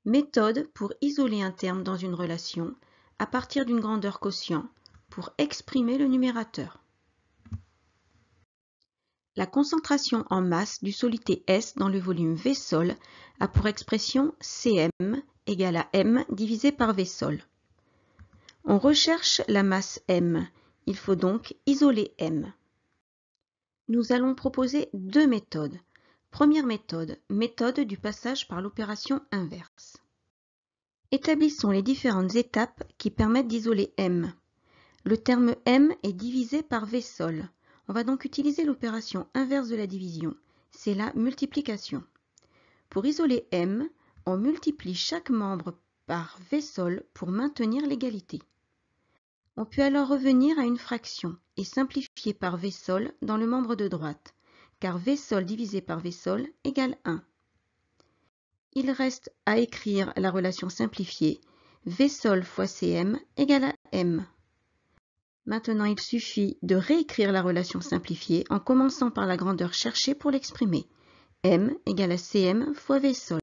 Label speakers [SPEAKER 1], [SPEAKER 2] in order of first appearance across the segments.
[SPEAKER 1] Méthode pour isoler un terme dans une relation à partir d'une grandeur quotient pour exprimer le numérateur. La concentration en masse du soluté S dans le volume V sol a pour expression Cm égale à M divisé par V sol. On recherche la masse M, il faut donc isoler M. Nous allons proposer deux méthodes. Première méthode, méthode du passage par l'opération inverse. Établissons les différentes étapes qui permettent d'isoler M. Le terme M est divisé par V sol. On va donc utiliser l'opération inverse de la division, c'est la multiplication. Pour isoler M, on multiplie chaque membre par V sol pour maintenir l'égalité. On peut alors revenir à une fraction et simplifier par V sol dans le membre de droite, car V sol divisé par V sol égale 1. Il reste à écrire la relation simplifiée V sol fois Cm égale à M. Maintenant, il suffit de réécrire la relation simplifiée en commençant par la grandeur cherchée pour l'exprimer. M égale à Cm fois V sol.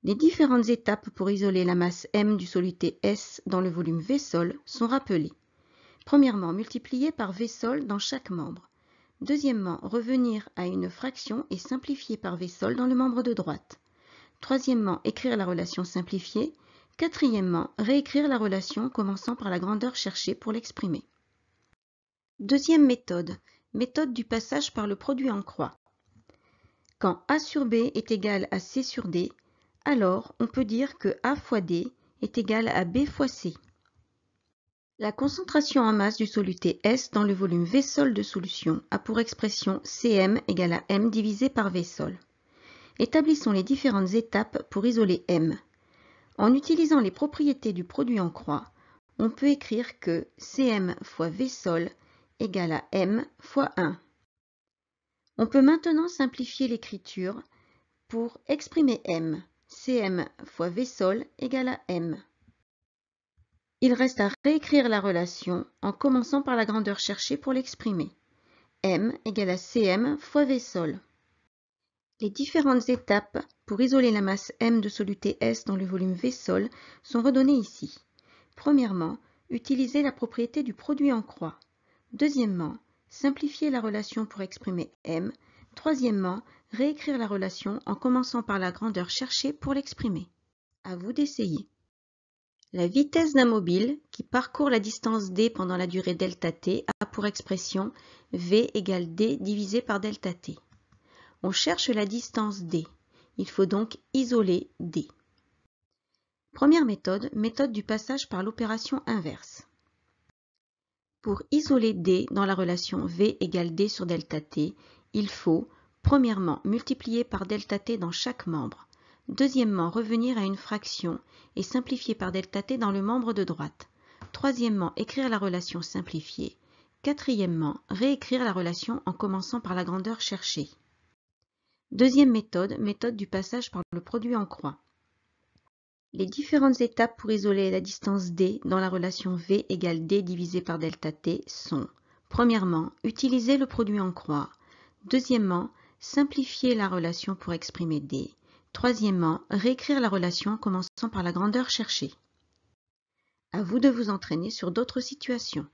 [SPEAKER 1] Les différentes étapes pour isoler la masse M du soluté S dans le volume V sol sont rappelées. Premièrement, multiplier par V sol dans chaque membre. Deuxièmement, revenir à une fraction et simplifier par V sol dans le membre de droite. Troisièmement, écrire la relation simplifiée. Quatrièmement, réécrire la relation commençant par la grandeur cherchée pour l'exprimer. Deuxième méthode, méthode du passage par le produit en croix. Quand A sur B est égal à C sur D, alors on peut dire que A fois D est égal à B fois C. La concentration en masse du soluté S dans le volume V sol de solution a pour expression Cm égale à M divisé par V sol. Établissons les différentes étapes pour isoler M. En utilisant les propriétés du produit en croix, on peut écrire que Cm fois V sol égale à M fois 1. On peut maintenant simplifier l'écriture pour exprimer M. Cm fois V sol égale à M. Il reste à réécrire la relation en commençant par la grandeur cherchée pour l'exprimer. M égale à Cm fois V sol. Les différentes étapes pour isoler la masse M de soluté S dans le volume V sol sont redonnées ici. Premièrement, utiliser la propriété du produit en croix. Deuxièmement, simplifier la relation pour exprimer M. Troisièmement, réécrire la relation en commençant par la grandeur cherchée pour l'exprimer. À vous d'essayer. La vitesse d'un mobile qui parcourt la distance d pendant la durée ΔT a pour expression V égale d divisé par ΔT. On cherche la distance d. Il faut donc isoler d. Première méthode, méthode du passage par l'opération inverse. Pour isoler d dans la relation V égale d sur ΔT, il faut, premièrement, multiplier par ΔT dans chaque membre. Deuxièmement, revenir à une fraction et simplifier par ΔT dans le membre de droite. Troisièmement, écrire la relation simplifiée. Quatrièmement, réécrire la relation en commençant par la grandeur cherchée. Deuxième méthode, méthode du passage par le produit en croix. Les différentes étapes pour isoler la distance d dans la relation V égale d divisé par ΔT sont: premièrement, utiliser le produit en croix. Deuxièmement, simplifier la relation pour exprimer d. Troisièmement, réécrire la relation en commençant par la grandeur cherchée. À vous de vous entraîner sur d'autres situations.